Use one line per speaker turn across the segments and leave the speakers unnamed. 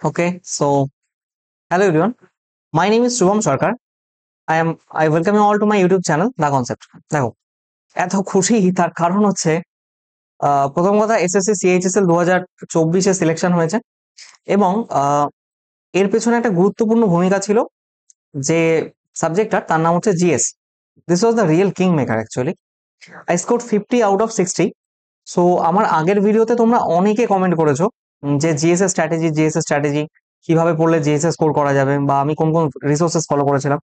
Okay, so hello everyone. My name is Shubham Sarkar. I welcome you all to my YouTube channel, The Concept. দেখো, এত খুশি তার কারণ হচ্ছে প্রথম কথা এসএসসি সিএইচএসএল 2024-এ সিলেকশন হয়েছে এবং এর পেছনে একটা গুরুত্বপূর্ণ ভূমিকা ছিল যে সাবজেক্টটার তার নাম হচ্ছে GS. This was the real king maker actually. I score 50 out of 60। So আমার আগের ভিডিওতে তোমরা অনেকে কমেন্ট করেছো যে জিএস এর স্ট্র্যাটেজি কিভাবে পড়লে জিএস স্কোর করা যাবে বা আমি কোন কোন রিসোর্সেস ফলো করেছিলাম।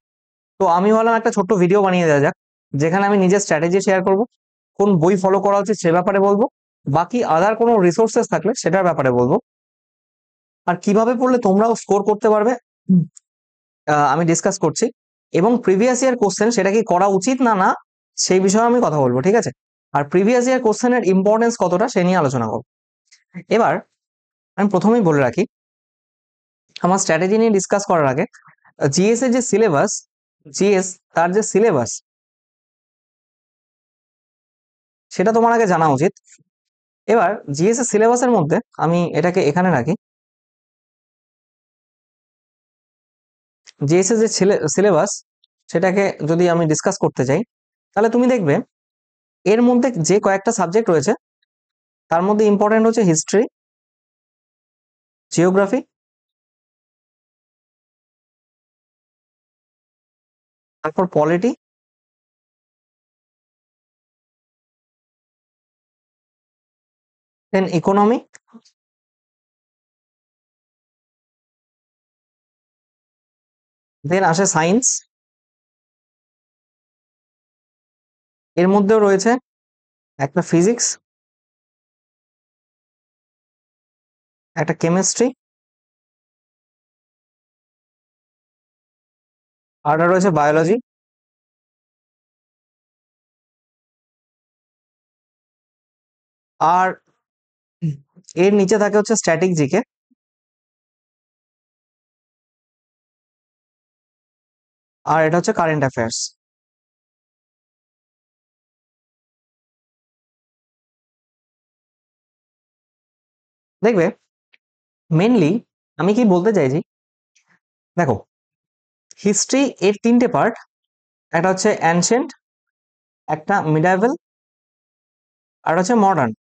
তো আমি ভাবলাম একটা ছোট্ট ভিডিও বানিয়ে দেওয়া যাক, যেখানে আমি নিজের স্ট্র্যাটেজি শেয়ার করব, কোন বই ফলো করা উচিত সে ব্যাপারে বলবো, বাকি আদার কোনো রিসোর্সেস থাকলে সেটার ব্যাপারে বলবো, আর কিভাবে পড়লে তোমরাও স্কোর করতে পারবে আমি ডিসকাস করছি। এবং প্রিভিয়াস ইয়ার কোশ্চেন সেটা কি করা উচিত না না সেই বিষয়ে আমি কথা বলবো, ঠিক আছে? আর প্রিভিয়াস ইয়ার কোশ্চেনের ইম্পর্টেন্স কতটা সে নিয়ে আলোচনা করবো। এবার আমি প্রথমেই বলে রাখি, আমার স্ট্র্যাটেজি নিয়ে ডিসকাস করার আগে জিএস এর যে সিলেবাস, জিএস তার যে সিলেবাস সেটা তোমার আগে জানা উচিত। এবার জিএস এর সিলেবাসের মধ্যে আমি এটাকে এখানে রাখি। জিএস এর যে সিলেবাস সেটাকে যদি আমি ডিসকাস করতে চাই, তাহলে তুমি দেখবে এর মধ্যে যে কয়েকটা সাবজেক্ট রয়েছে তার মধ্যে ইম্পর্টেন্ট হচ্ছে হিস্ট্রি, জিওগ্রাফি, তারপর পলিটি, দেন ইকোনমি, দেন আসে সায়েন্স, এর মধ্যেও রয়েছে একটা ফিজিক্স, একটা কেমিস্ট্রি, আর একটা রয়েছে বায়োলজি। আর এর নিচে থাকে হচ্ছে স্ট্যাটিক জিকে। আর এটা হচ্ছে কারেন্ট অ্যাফেয়ার্স। দেখবে মেনলি আমি কি বলতে চাইছি, দেখো হিস্ট্রি এর তিনটে পার্ট, একটা হচ্ছে অ্যানশিয়েন্ট, একটা মিডাইভেল, আর হচ্ছে মডার্ন।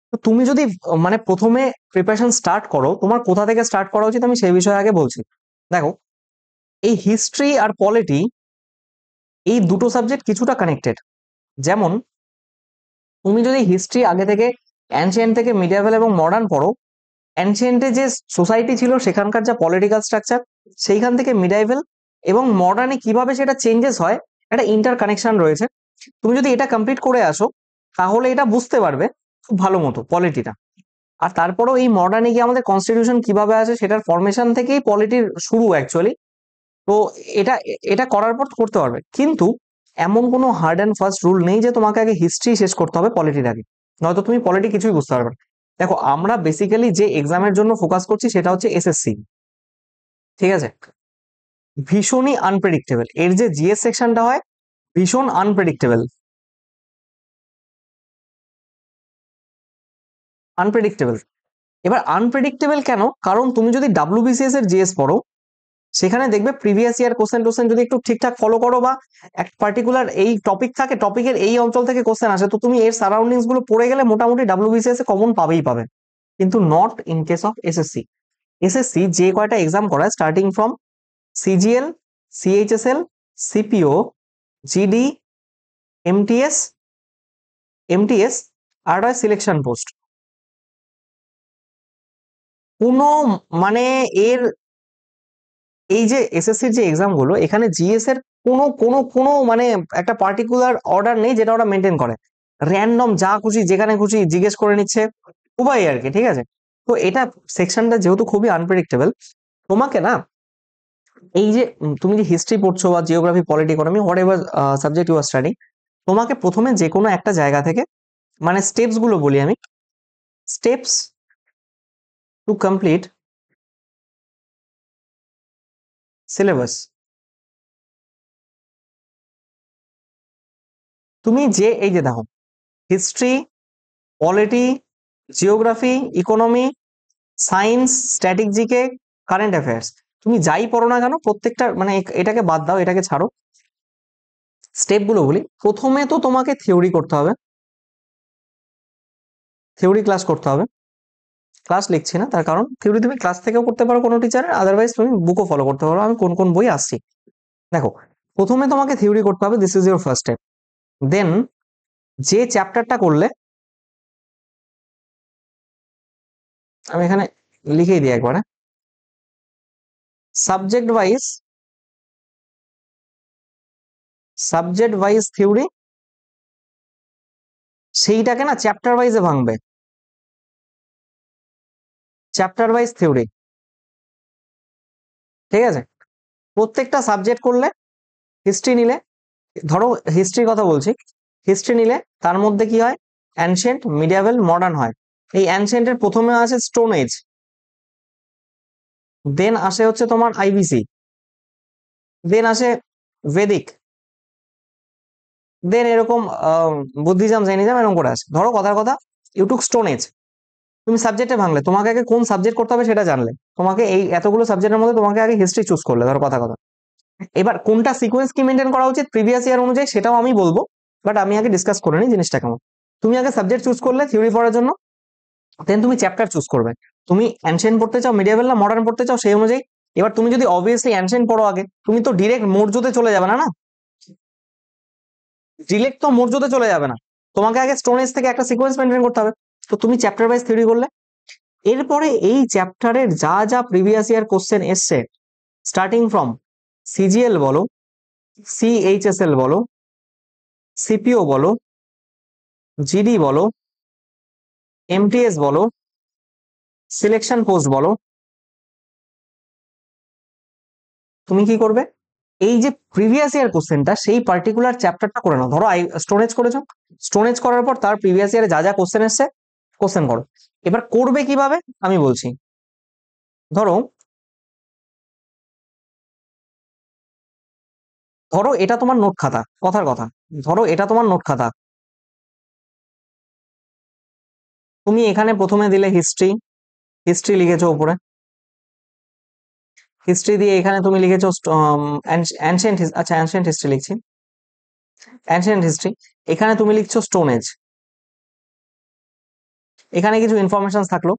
তো তুমি যদি মানে প্রথমে প্রিপারেশন স্টার্ট করো, তোমার কোথা থেকে স্টার্ট করা উচিত আমি সেই বিষয়ে আগে বলছি। দেখো, এই হিস্ট্রি আর পলিটি এই দুটো সাবজেক্ট কিছুটা কানেক্টেড। যেমন তুমি যদি হিস্ট্রি আগে থেকে অ্যানশিয়েন্ট থেকে মিডিয়াভেল এবং মডার্ন পড়ো, অ্যানশিয়েন্টে যে সোসাইটি ছিল সেখানকার যা পলিটিক্যাল স্ট্রাকচার, সেইখান থেকে মিডাইভেল এবং মডার্নে কিভাবে সেটা চেঞ্জেস হয়, একটা ইন্টার কানেকশন রয়েছে। তুমি যদি এটা কমপ্লিট করে আসো তাহলে এটা বুঝতে পারবে খুব ভালো মতো পলিটিটা। আর তারপরেও এই মডার্নে গিয়ে আমাদের কনস্টিটিউশন কিভাবে আছে সেটার ফরমেশন থেকেই পলিটির শুরু অ্যাকচুয়ালি। তো এটা এটা করার পর করতে পারবে, কিন্তু এমন কোনো হার্ড অ্যান্ড ফাস্ট রুল নেই যে তোমাকে আগে হিস্ট্রি শেষ করতে হবে পলিটির আগে, নয়তো তুমি পলিটি কিছুই বুঝতে পারবে না। দেখো, আমরা বেসিক্যালি যে এক্সামের জন্য ফোকাস করছি সেটা হচ্ছে এসএসসি, ঠিক আছে? ভীষণই আনপ্রেডিক্টেবল এর যে জিএস সেকশনটা হয়, ভীষণ আনপ্রেডিক্টেবল। আনপ্রেডিক্টেবল এবার আনপ্রেডিক্টেবল কেন? কারণ তুমি যদি ডাব্লিউবিসিএস এর জিএস পড়ো, সেখানে দেখবে প্রিভিয়াস ইয়ার কোশ্চেন টোশ্চেন যদি একটু ঠিকঠাক ফলো করো বা এক পার্টিকুলার এই টপিক থাকে, টপিকের এই অঞ্চল থেকে কোশ্চেন আসে, তো তুমি এর সারাউন্ডিংস গুলো পড়ে গেলে মোটামুটি ডাব্লিউবিসিএস এ কমন পাবেই পাবে। কিন্তু not in case of SSC. SSC যে কয়টা এক্সাম করায় starting from CGL, CHSL, CPO, GD, MTS, MTS, আর হয় সিলেকশন পোস্ট, কোনো মানে এর এই যে এসএসসির যে এক্সাম গুলো, এখানে জিএস এর কোনো কোনো কোনো মানে একটা পার্টিকুলার অর্ডার নেই যেটা ওরা মেনটেন করে। র্যান্ডম যা খুশি যেখানে খুশি জিজ্ঞেস করে নিচ্ছে উভয় আর কি, ঠিক আছে? তো এটা সেকশনটা যেহেতু খুবই আনপ্রেডিক্টেবল, তোমাকে না এই যে তুমি যে হিস্ট্রি পড়ছো বা geography, polity, economy, whatever subject you are studying, তোমাকে প্রথমে যে কোনো একটা জায়গা থেকে মানে স্টেপস গুলো বলি আমি, স্টেপস টু কমপ্লিট সিলেবাস। তুমি যে এই যে দেখো history, polity, geography, economy, science, static GK, current affairs, তুমি যাই পড়ো না কেন প্রত্যেকটা মানে এটাকে বাদ দাও, এটাকে ছাড়ো, স্টেপগুলো বলি। প্রথমে তো তোমাকে থিওরি করতে হবে, থিওরি ক্লাস করতে হবে। ক্লাস লিখছি না, তার কারণ থিওরি তুমি ক্লাস থেকেও করতে পারো কোনো টিচারের, আদারওয়াইজ তুমি বুকও ফলো করতে পারো, আমি কোন কোন বই আসছি। দেখো, প্রথমে তোমাকে থিওরি করতে হবে, this is your first step. Then যে চ্যাপ্টারটা করলে, আমি এখানে লিখেই দিই একবার, subject wise, subject wise theory, সেইটাকে না চ্যাপ্টার ওয়াইজে ভাঙবে, চ্যাপ্টার ওয়াইজ থিওরি, ঠিক আছে? প্রত্যেকটা সাবজেক্ট করলে, হিস্ট্রি নিলে, ধরো হিস্ট্রির কথা বলছি, হিস্ট্রি নিলে তার মধ্যে কি হয়, অ্যানশিয়েন্ট, মিডিয়াভেল, মডার্ন হয়। এই অ্যানশিয়েন্টের প্রথমে আছে স্টোন এজ, দেন আসে হচ্ছে তোমার আইবিসি, দেন আসে ভেদিক, দেন এরকম বুদ্ধিজম, জৈনিজম, এরকম করে আসে। ধরো কথার কথা, ইউটুক স্টোন এজ, তুমি সাবজেক্টে ভাঙলে, তোমাকে আগে কোন সাবজেক্ট করতে হবে সেটা জানলে, তোমাকে এই এতগুলো সাবজেক্টের মধ্যে তোমাকে আগে হিস্ট্রি চুজ করলে, ধরো কথা কথা। এবার কোনটা সিকোয়েন্স কি মেনটেন করা উচিত প্রিভিয়াস ইয়ার অনুযায়ী সেটাও আমি বলবো, বাট আমি আগে ডিসকাস করে নিই জিনিসটা কেমন। তুমি আগে সাবজেক্ট চুজ করলে থিওরি পড়ার জন্য, দেন তুমি চ্যাপ্টার চুজ করবে, তুমি অ্যানশিয়েন্ট পড়তে চাও, মিডিয়াভেল না মডার্ন পড়তে চাও সেই অনুযায়ী। এবার তুমি যদি অবভিয়াসলি অ্যানশিয়েন্ট পড়ো আগে, তুমি তো ডিরেক্ট মৌর্যতে চলে যাবে না, না ডিরেক্ট তো মৌর্যতে চলে যাবে না, তোমাকে আগে স্টোন এজ থেকে একটা সিকোয়েন্স মেনটেন করতে হবে। তো তুমি চ্যাপ্টার ওয়াইজ থিওরি করলে, এরপরে এই চ্যাপ্টারের যা যা প্রিভিয়াস ইয়ার কোশ্চেন এসছে, স্টার্টিং ফ্রম সিজিএল বলো, সিএইচএসএল বলো, সিপিও বলো, জিডি বলো, এমটিএস বলো, সিলেকশন পোস্ট বলো, তুমি কি করবে, এই যে প্রিভিয়াস ইয়ার কোশ্চেনটা সেই পার্টিকুলার চ্যাপ্টারটা করে নাও। ধরো স্টোনেজ করেছো, স্টোনেজ করার পর তার প্রিভিয়াস ইয়ারে যা যা কোশ্চেন এসছে কোশ্চেন করো। এবার করবে কিভাবে আমি বলছি। ধরো, ধরো এটা তোমার নোট খাতা, কথার কথা, ধরো এটা তোমার নোট খাতা, তুমি এখানে প্রথমে দিলে হিস্ট্রি, হিস্ট্রি লিখেছো উপরে, হিস্ট্রি দিয়ে এখানে তুমি লিখেছো অ্যানশিয়েন্ট, আচ্ছা অ্যানশিয়েন্ট হিস্ট্রি লিখছি, অ্যানশিয়েন্ট হিস্ট্রি, এখানে তুমি লিখছো স্টোন এজ, এখানে কিছু ইনফরমেশন থাকলো।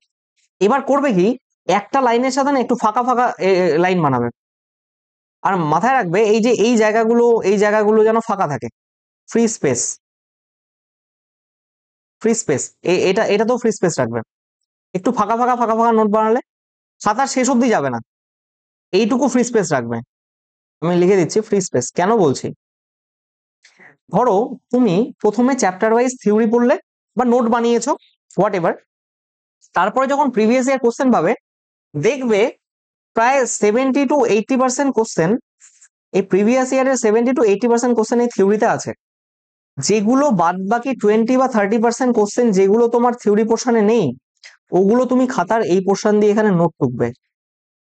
এবার করবে কি, একটা লাইনের সাথে না একটু ফাঁকা ফাঁকা লাইন বানাবে, আর মাথায় রাখবে এই যে এই জায়গাগুলো, এই জায়গাগুলো যেন ফাঁকা থাকে, ফ্রি স্পেস, ফ্রি স্পেস, এটা এটা তো ফ্রি স্পেস রাখবে। একটু ফাঁকা ফাঁকা ফাঁকা ফাঁকা নোট বানালে খাতার শেষ অব্দি যাবে না, এইটুকু ফ্রি স্পেস রাখবে। আমি লিখে দিচ্ছি ফ্রি স্পেস, কেন বলছি, ধরো তুমি প্রথমে চ্যাপ্টার ওয়াইজ থিওরি পড়লে বা নোট বানিয়েছো, হোয়াট এভার, তারপরে যখন প্রিভিয়াস ইয়ার কোশ্চেন পাবে, দেখবে প্রায় 70 to 80% কোশ্চেন, এই প্রিভিয়াস ইয়ারের 70 to 80% কোশ্চেন এই থিওরিতে আছে। যেগুলো বাদ বাকি 20 বা 30% কোশ্চেন যেগুলো তোমার থিওরি পোর্শনে নেই, ওগুলো তুমি খাতার এই পোর্শন দিয়ে এখানে নোট টুকবে,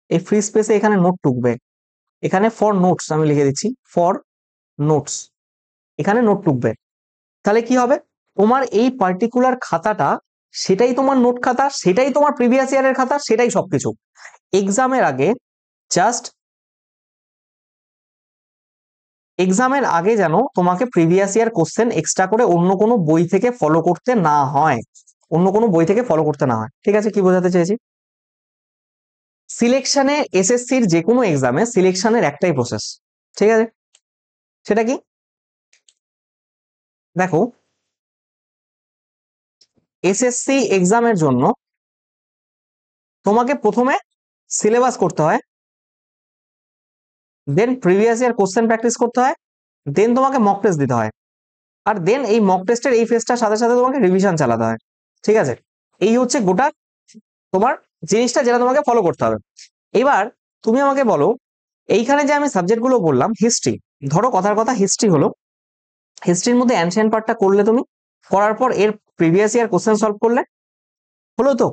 এই ফ্রি স্পেসে এখানে নোট টুকবে, এখানে ফর নোটস আমি লিখে দিচ্ছি, ফর নোটস, এখানে নোট টুকবে। তাহলে কি হবে, তোমার এই পার্টিকুলার খাতাটা সেটাই তোমার নোট খাতা, সেটাই তোমার প্রিভিয়াস ইয়ারের খাতা, সেটাই সবকিছু। এক্সামের আগে জাস্ট, এক্সামের আগে যেন তোমাকে প্রিভিয়াস ইয়ার কোশ্চেন এক্সট্রা করে অন্য কোনো বই থেকে ফলো করতে না হয়, অন্য কোনো বই থেকে ফলো করতে না হয়, ঠিক আছে? কি বোঝাতে চেয়েছি, সিলেকশনে, এসএসসির যে কোনো এক্সামে সিলেকশনের একটাই প্রসেস, ঠিক আছে? সেটা কি, দেখো এসএসসি এক্সামের জন্য তোমাকে প্রথমে সিলেবাস করতে হয়, দেন প্রিভিয়াস ইয়ার কোশ্চেন প্র্যাকটিস করতে হয়, দেন তোমাকে মক টেস্ট দিতে হয়, আর দেন এই মক টেস্টের এই ফেজটার সাথে সাথে তোমাকে রিভিশন চালাতে হয়, ঠিক আছে? এই হচ্ছে গোটা তোমার জিনিসটা যেটা তোমাকে ফলো করতে হবে। এবার তুমি আমাকে বলো, এইখানে যে আমি সাবজেক্ট গুলো বললাম, হিস্ট্রি, ধরো কথার কথা হিস্ট্রি হলো, হিস্ট্রির মধ্যে অ্যানশিয়েন্ট পার্টটা করলে তুমি, করার পর এর প্রিভিয়াস ইয়ার কোশ্চেন সলভ করলে, হলো তো?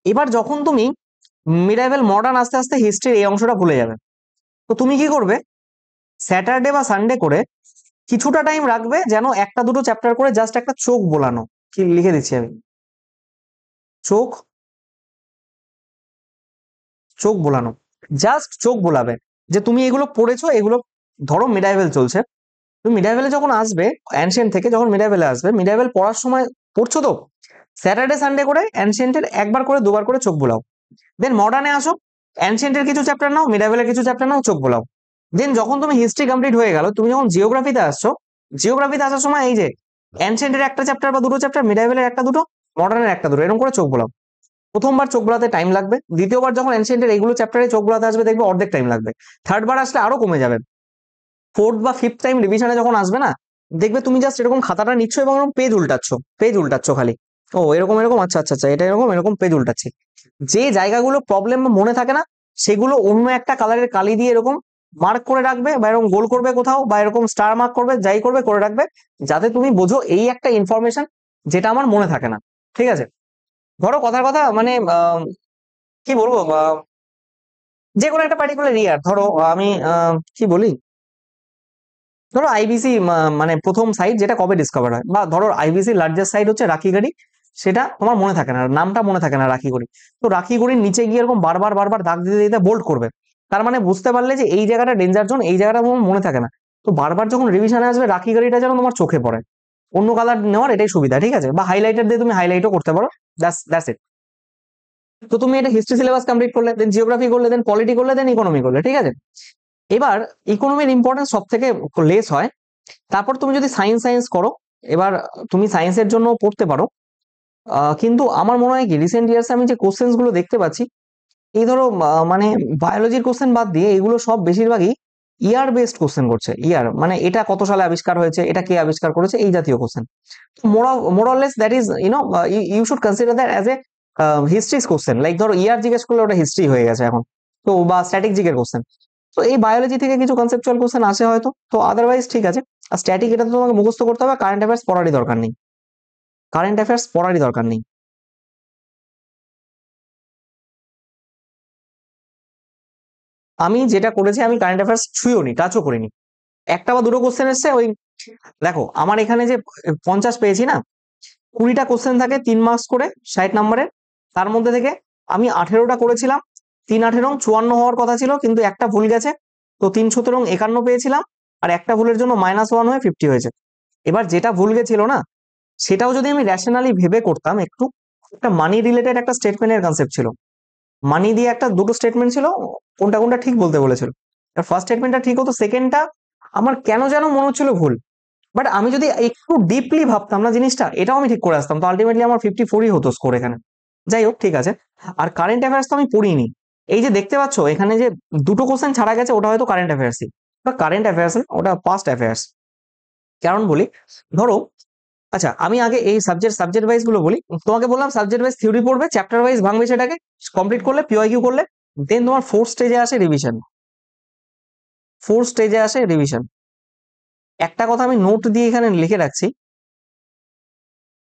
এবার যখন তুমি মিডাইভেল মডার্ন আস্তে আস্তে হিস্ট্রির এই অংশটা ভুলে যাবে, তো তুমি কি করবে, স্যাটারডে বা সানডে করে কিছুটা টাইম রাখবে, যেন একটা দুটো চ্যাপ্টার করে জাস্ট একটা চোখ বোলানো, কি লিখে দিচ্ছি আমি, চোখ চোখ বোলানো, জাস্ট চোখ বোলাবে যে তুমি এগুলো পড়েছো, এগুলো ধরো মিডাইভেল চলছে, তুমি মিডাইভেলে যখন আসবে, অ্যানশিয়েন্ট থেকে যখন মিডাইভেলে আসবে, মিডাইভেল পড়ার সময় পড়ছো তো, স্যাটারডে সানডে করে অ্যানশিয়েন্টের একবার করে দুবার করে চোখ বোলাও। দেন মডার্নে আসো, অ্যানশিয়েন্টের কিছু চ্যাপ্টার নাও, মিডাইভেলের কিছু চ্যাপ্টার নাও, চোখ বোলাও। দেন যখন তুমি হিস্ট্রি কমপ্লিট হয়ে গেল, তুমি যখন জিওগ্রাফিতে আসছো, জিওগ্রাফিতে আসার সময় এই যে অ্যানশিয়েন্টের একটা চ্যাপ্টার বা দুটো চ্যাপ্টার, মিডাইভেলের একটা দুটো, মডার্নের একটা দুটো, এরকম করে চোখ বোলাও। প্রথমবার চোখ বোলাতে টাইম লাগবে, দ্বিতীয়বার যখন এনশিয়েন্টের এইগুলো চ্যাপ্টারে চোখ বোলাতে আসবে দেখবে অর্ধেক টাইম লাগবে, থার্ড বার আসলে আরো কমে যাবে। ফোর্থ বা ফিফথ টাইম রিভিশনে যখন আসবে না, দেখবে তুমি জাস্ট এরকম খাতাটা নিচ্ছ এবং পেজ উল্টাচ্ছ, পেজ উল্টাচ্ছ খালি, ও এরকম এরকম, আচ্ছা আচ্ছা আচ্ছা, এটা এরকম এরকম, পেজ উল্টাচ্ছি। যে জায়গাগুলো প্রবলেম মনে থাকে না, সেগুলো অন্য একটা কালারের কালি দিয়ে এরকম মার্ক করে রাখবে, বা এরকম গোল করবে কোথাও, বা এরকম স্টার মার্ক করবে, যাই করবে করে রাখবে, যাতে তুমি বোঝো এই একটা ইনফরমেশন যেটা আমার মনে থাকে না। ঠিক আছে? ধরো কথার কথা মানে কি বলবো, যে কোনো একটা পার্টিকুলার ইয়ার, ধরো আমি কি বলি, ধরো আইবিসি মানে প্রথম সাইট যেটা কবে ডিসকভার হয়, বা ধরো আইবিসি লার্জেস্ট সাইট হচ্ছে রাখিগড়ি, সেটা তোমার মনে থাকে না, নামটা মনে থাকে না রাখিগড়ি, তো রাখিগড়ির নিচে গিয়ে এরকম বারবার বারবার দাগ দিতে দিতে বোল্ড করবে, তার মানে বুঝতে পারলে যে এই জায়গাটা ডেঞ্জার জোন, এই জায়গাটা তোমার মনে থাকে না, তো বারবার যখন রিভিশনে আসবে রাখিগড়িটা যেন তোমার চোখে পড়ে, অন্য কালার নেওয়ার এটাই সুবিধা। ঠিক আছে? বা হাইলাইটার দিয়ে তুমি হাইলাইটও করতে পারো, দ্যাটস ইট। তো তুমি এটা হিস্ট্রি সিলেবাস কমপ্লিট করলে, দেন জিওগ্রাফি করলে, দেন পলিটি করলে, দেন ইকোনমি করলে। ঠিক আছে? এবার ইকোনমির ইম্পর্টেন্স সব থেকে লেস হয়। তারপর তুমি যদি সায়েন্স সায়েন্স করো, এবার তুমি সায়েন্সের জন্য পড়তে পারো, কিন্তু আমার মনে হয় কি রিসেন্ট ইয়ার্সে আমি যে কোশ্চেন্স গুলো দেখতে পাচ্ছি, এই ধরো মানে বায়োলজির কোশ্চেন বাদ দিয়ে এগুলো সব বেশিরভাগই ইয়ার বেসড কোশ্চেন করছে। ইয়ার মানে এটা কত সালে আবিষ্কার হয়েছে, এটা কে আবিষ্কার করেছে, এই জাতীয় question. Morals that is you should consider that as a history's question, like ধরো ইয়ার জিজ্ঞেস করলে ওটা হিস্ট্রি হয়ে গেছে এখন, তো বা স্ট্যাটিক জিকের কোশ্চেন। তো এই বায়োলজি থেকে কিছু কনসেপচুয়াল কোশ্চেন আসে হয়তো, তো আদারওয়াইজ ঠিক আছে। আর স্ট্যাটিক এটা তো তোমাকে মুখস্থ করতে হবে, কারেন্ট অ্যাফেয়ার্স পড়ারই দরকার নেই, কারেন্ট অ্যাফেয়ার্স পড়ারই দরকার নেই। আমি যেটা করেছি, আমি কারেন্ট অ্যাফেয়ার্স ছুঁয়েও নি, টাচও করিনি। একটা বা দুটো কোশ্চেন এসছে, ওই দেখো আমার এখানে যে 50 পেয়েছি না, 20টা কোশ্চেন থাকে 3 মার্কস করে, 60 নম্বরের। তার মধ্যে থেকে আমি 18টা করেছিলাম, 3 18 54 হওয়ার কথা ছিল, কিন্তু একটা ভুল গেছে, তো 3 17 51 পেয়েছিলাম, আর একটা ভুলের জন্য -1 হয়ে 50 হয়েছে। এবার যেটা ভুল গেছিল না, সেটাও যদি আমি র্যাশনালি ভেবে করতাম একটু, একটা মানি রিলেটেড একটা স্টেটমেন্টের কনসেপ্ট ছিল, মানি দিয়ে একটা দুটো স্টেটমেন্ট ছিল, কোনটা কোনটা ঠিক বলতে বলেছিল। ফার্স্ট স্টেটমেন্টটা ঠিক হতো, সেকেন্ডটা আমার কেন যেন মনে হচ্ছিল ভুল, বাট আমি যদি একটু ডিপলি ভাবতাম না জিনিসটা, এটাও আমি ঠিক করে আসতাম, তো আলটিমেটলি আমার 54ই হতো স্কোর এখানে। যাই হোক, ঠিক আছে। আর কারেন্ট অ্যাফেয়ার্স তো আমি পড়িনি, এই যে দেখতে পাচ্ছ এখানে যে দুটো কোশ্চেন ছাড়া গেছে, ওটা হয়তো কারেন্ট অ্যাফেয়ার্সই, বা কারেন্ট অ্যাফেয়ার্স না, ওটা পাস্ট অ্যাফেয়ার্স। কারণ বলি, ধরো, আচ্ছা আমি আগে এই সাবজেক্ট ওয়াইজ গুলো বলি। তোমাকে বললাম সাবজেক্ট ওয়াইজ থিওরি পড়বে, চ্যাপ্টার ওয়াইজ ভাঙবে, সেটাকে কমপ্লিট করলে, পিওয়াইকিউ করলে, দেন তোমার ফোর্থ স্টেজে আসে রিভিশন। ফোর্থ স্টেজে আসে রিভিশন। একটা কথা আমি নোট দিয়ে এখানে লিখে রাখছি,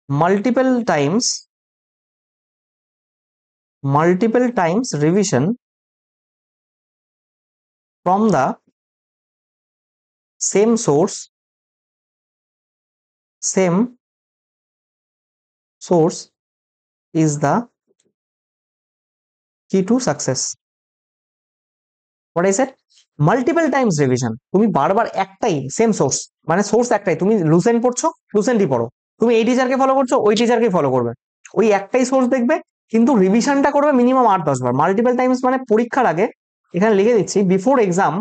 multiple Times, revision from the same source, same source is the key to success. What I said? Multiple Times revision, তুমি বারবার একটাই সেম সোর্স, মানে সোর্স একটাই, তুমি লুসেন্ট পড়ছো, লুসেন্টই পড়ো, তুমি এই টিচারকে ফলো করছো, ওই টিচারকে ফলো করবে, ওই একটাই সোর্স দেখবে, কিন্তু রিভিশনটা করবে মিনিমাম 8 10 বার। মাল্টিপল টাইমস মানে পরীক্ষার আগে, এখানে লিখে দিচ্ছি, before exam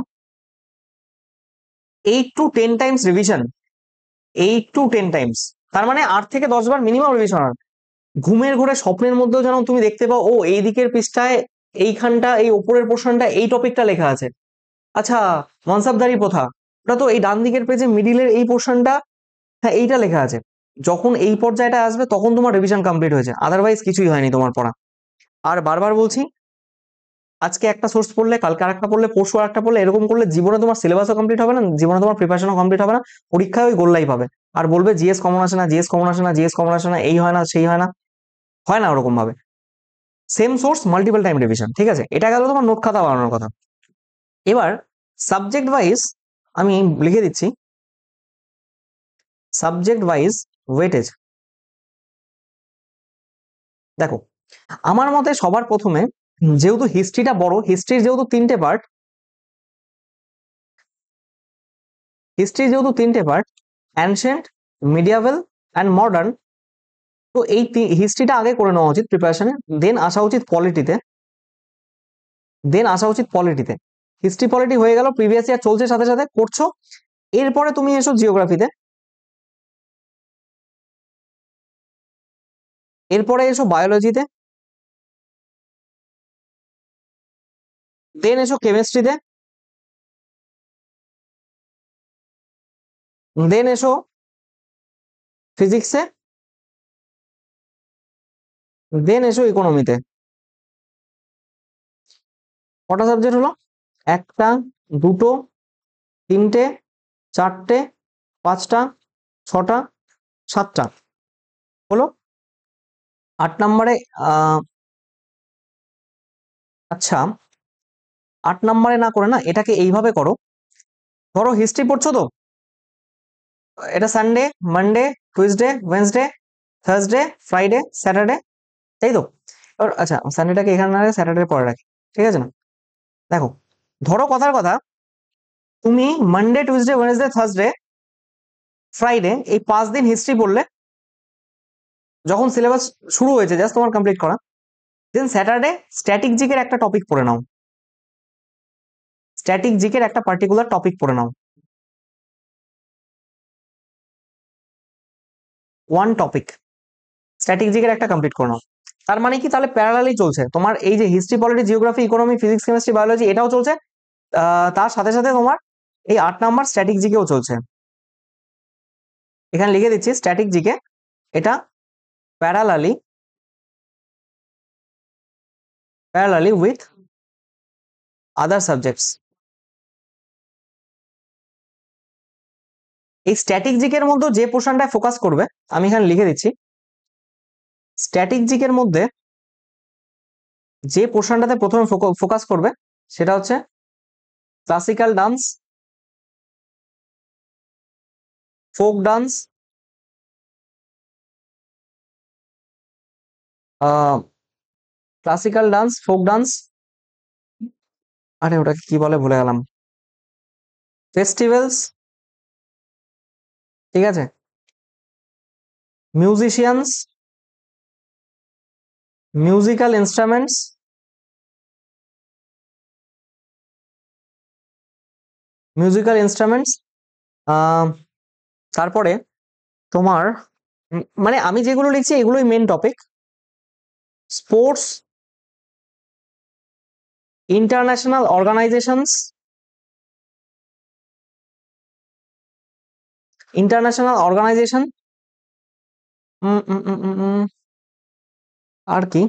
8 to 10 Times revision, 8 to 10 Times, তার মানে 8 থেকে 10 বার মিনিমাম রিভিশন। ঘুমের ঘোরে স্বপ্নের মধ্যেও যেন তুমি দেখতে পাও, ও এই দিকের পৃষ্ঠায় এইখানটা, এই ওপরের পোর্শনটা, এই টপিকটা লেখা আছে, আচ্ছা মনসাবদারি প্রথা, ওটা তো এই ডান দিকের পেজে মিডিলের এই পোর্শনটা, হ্যাঁ এইটা লেখা আছে। যখন এই পর্যায়টা আসবে তখন তোমার রিভিশন কমপ্লিট হয়েছে, আদারওয়াইজ কিছুই হয়নি তোমার পড়া। আর বারবার বলছি, আজকে একটা সোর্স পড়লে, কালকে আরেকটা পড়লে, পরশু আরেকটা পড়লে, এরকম করলে জীবনে তোমার সিলেবাসও কমপ্লিট হবে না, জীবনে তোমার প্রিপারেশনও কমপ্লিট হবে না, পরীক্ষায় ওই গোল্লাই পাবে, আর বলবে জিএস কমন আসে না, জিএস কমন আসে না, জিএস কমন আসে না, এই হয় না, সেই হয় না, হয় না ওরকম ভাবে। Same source, multiple time revision. ঠিক আছে? এটা গেল তোমার নোট খাতা বানানোর কথা। এবার সাবজেক্ট ওয়াইজ আমি লিখে দিচ্ছি, সাবজেক্ট ওয়াইজ ওয়েটেজ। দেখো, আমার মতে সবার প্রথমে যেহেতু হিস্ট্রিটা বড়, হিস্ট্রির যেহেতু তিনটে part, ancient, medieval and modern, তো এই হিস্ট্রিটা আগে করে নেওয়া উচিত প্রিপারেশনে, দেন আসা উচিত পলিটিতে। হিস্ট্রি পলিটি হয়ে গেল, প্রিভিয়াস ইয়ার চলছে সাথে সাথে করছো, এরপরে তুমি এসো জিওগ্রাফিতে, এরপরে এসো বায়োলজিতে, দেন এসো কেমিস্ট্রিতে, দেন এসো ফিজিক্সে, দেন এসো ইকোনমিতে। কটা সাবজেক্ট হলো? একটা, দুটো, তিনটে, চারটে, পাঁচটা, ছটা, সাতটা হলো। 8 নম্বরে আচ্ছা, 8 নম্বরে না করে না এটাকে এইভাবে করো, ধরো হিস্ট্রি পড়ছো তো, এটা Sunday, Monday, Tuesday, Wednesday, Thursday, Friday, Saturday, তাই তো? এবার আচ্ছা, সানডেটাকে এখানে না রেখে স্যাটারডে পরে রাখি, ঠিক আছে না? দেখো, ধরো কথার কথা, তুমি Monday, Tuesday, Wednesday, Thursday, Friday এই 5 দিন হিস্ট্রি পড়লে, যখন সিলেবাস শুরু হয়েছে জাস্ট তোমার কমপ্লিট করা, দেন স্যাটারডে স্ট্যাটিক জিকের একটা টপিক পড়ে নাও, স্ট্যাটিক জিকের একটা পার্টিকুলার টপিক পড়ে নাও, ওয়ান টপিক স্ট্যাটিক জিকের একটা কমপ্লিট করে নাও। তার মানে কি, তাহলে প্যারালালি চলছে তোমার এই যে history, polity, geography, economy, physics, chemistry, biology, এটাও চলছে, তার সাথে সাথে তোমার এই 8 নম্বর স্ট্যাটিক জিকেও চলছে। এখানে লিখে দিচ্ছি স্ট্যাটিক জিকে, এটা প্যারালালি উইথ আদার সাবজেক্টস। এই স্ট্যাটিক জিকের মধ্যে যে পোর্শনটায় ফোকাস করবে, আমি এখানে লিখে দিচ্ছি, স্ট্যাটিক জিকের মধ্যে যে পোর্শনটাতে প্রথমে ফোকাস করবে সেটা হচ্ছে classical dance, folk dance, classical dance, folk dance, আরে ওটাকে কি বলে ভুলে গেলাম, ফেস্টিভ্যালস, ঠিক আছে, musicians, musical instruments, musical instruments, তারপরে তোমার মানে আমি যেগুলো লিখছি এগুলোই main topic, sports, international organisations, international organisation, আর কি,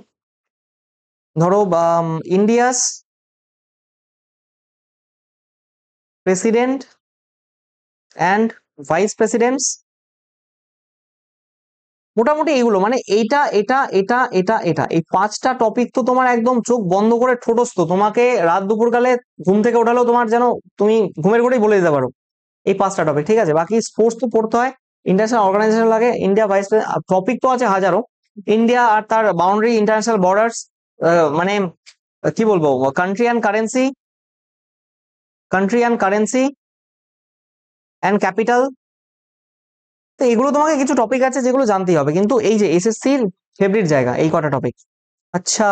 ধরো India's president and vice presidents, মোটামুটি এইগুলো, মানে এইটা এটা এটা এটা এটা এই 5টা টপিক তো তোমার একদম চোখ বন্ধ করে ঠোঁটস্থ, তোমাকে রাত দুপুরকালে ঘুম থেকে ওঠালেও তোমার যেন তুমি ঘুমের ঘরেই বলে দিতে পারো এই 5টা টপিক, ঠিক আছে? বাকি স্পোর্টস তো পড়তে হয়, ইন্টারন্যাশনাল অর্গানাইজেশন লাগে, ইন্ডিয়া ভাইস, টপিক তো আছে হাজারো, ইন্ডিয়া আর তার বাউন্ডারি, ইন্টারন্যাশনাল বর্ডার্স, মানে কি বলবো, country and currency, and capital, তো এগুলো তোমাকে কিছু টপিক আছে যেগুলো জানতেই হবে, কিন্তু এই যে এসএসসির ফেভারিট জায়গা এই কটা টপিক। আচ্ছা,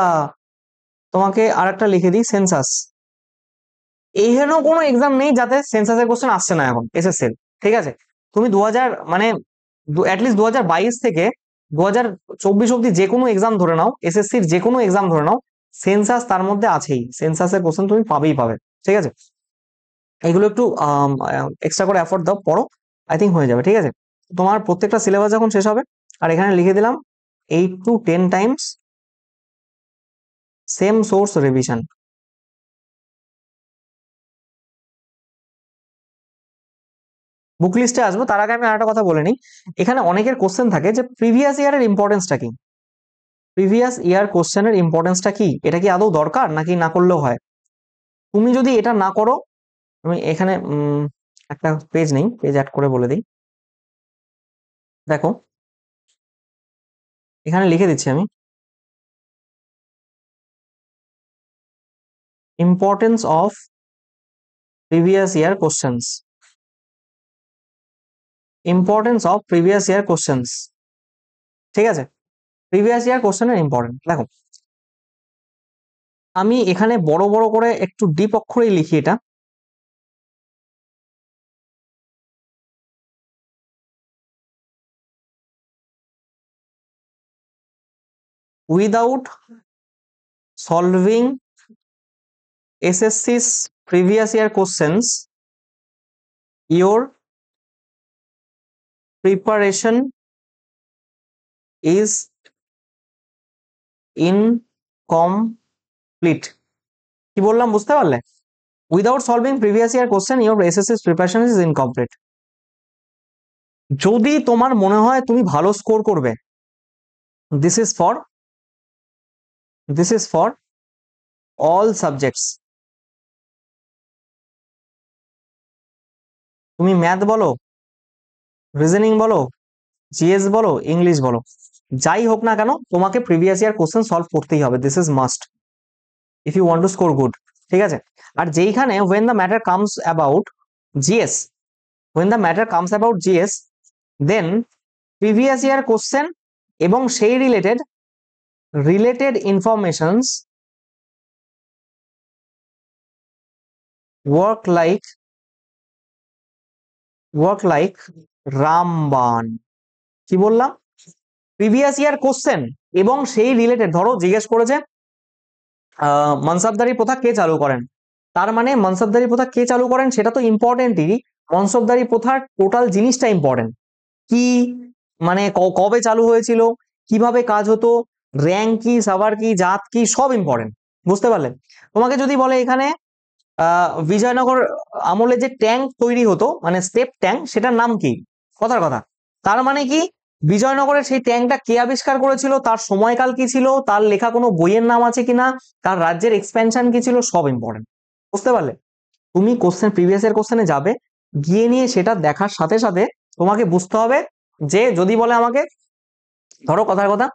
তোমাকে আর একটা লিখে দিই, সেন্সাস। এইখানে কোনো এক্সাম নেই যাতে সেন্সাসের কোশ্চেন আসছে না এখন এসএসসির, ঠিক আছে? তুমি 2000 মানে অ্যাটলিস্ট 2022 থেকে 2024 অব্দি যে কোনো এক্সাম ধরে নাও, এসএসসির যে কোনো এক্সাম ধরে নাও, সেন্সাস তার মধ্যে আছেই, সেন্সাসের কোশ্চেন তুমি পাবেই পাবে, ঠিক আছে? এগুলো একটু এক্সট্রা করে এফোর্ট দাও, পড়ো, আই থিঙ্ক হয়ে যাবে, ঠিক আছে? তোমার প্রত্যেকটা সিলেবাস যখন শেষ হবে, আর এখানে লিখে দিলাম 8 to 10 times same source revision. Book লিস্টে আসবো তার আগে আমি আরেকটা কথা বলে নিই, এখানে অনেকের কোশ্চেন থাকে যে প্রিভিয়াস ইয়ারের ইম্পর্টেন্সটা কি, প্রিভিয়াস ইয়ার কোশ্চেনের ইম্পর্টেন্সটা কি, এটা কি আদৌ দরকার নাকি না করলেও হয়? তুমি যদি এটা না করো, আমি এখানে একটা পেজ নেই, পেজ অ্যাড করে বলে দিই, দেখো এখানে লিখে দিচ্ছি আমি, importance of previous year questions, importance of previous year questions. ঠিক আছে, প্রিভিয়াস ইয়ার কোশ্চেনের ইম্পর্টেন্ট দেখো, আমি এখানে বড় বড় করে একটু ডিপ অক্ষরেই লিখি এটা। Without solving SSC's previous year questions, your preparation is incomplete। কি বললাম বুঝতে পারলে? Without solving previous year question your SSC's preparation is incomplete. যদি তোমার মনে হয় তুমি ভালো স্কোর করবে, this is for all subjects. তুমি ম্যাথ বলো, রিজনিং বলো, জিএস বলো, ইংলিশ বলো, যাই হোক না কেন তোমাকে প্রিভিয়াস ইয়ার কোশ্চেন সলভ করতেই হবে। This is must if you want to score good. ঠিক আছে, আর যেইখানে when the matter comes about GS, when the matter comes about GS, then previous year question এবং সেই related informations work like Ramban. কি বললাম? Previous year question এবং সেই related, ধরো জিজ্ঞেস করেছে মনসবদারি প্রথা কে চালু করেন, তার মানে মনসবদারি প্রথা কে চালু করেন সেটা তো ইম্পর্টেন্টই, মনসবদারি প্রথার টোটাল জিনিসটা ইম্পর্টেন্ট, কি মানে কবে চালু হয়েছিল, কিভাবে কাজ হতো, র্যাঙ্ক কি, সাভার কি, জাত কি, সব ইম্পর্টেন্ট। বুঝতে পারলে? তোমাকে যদি বলে এখানে বিজয়নগর আমলে যে ট্যাঙ্ক তৈরি হতো মানে স্টেপ ট্যাঙ্ক, সেটার নাম কি, কথার কথা, তার মানে কি বিজয়নগরের সেই ট্যাঙ্কটা কে আবিষ্কার করেছিল, তার সময়কাল কি ছিল, তার লেখা কোনো বইয়ের নাম আছে কিনা, তার রাজ্যের এক্সপেনশন কি ছিল, সব ইম্পর্টেন্ট। বুঝতে পারলে? তুমি কোশ্চেন প্রিভিয়াস ইয়ার কোশ্চেনে যাবে, গিয়ে নিয়ে সেটা দেখার সাথে সাথে তোমাকে বুঝতে হবে যে যদি বলে আমাকে, ধরো কথার কথা,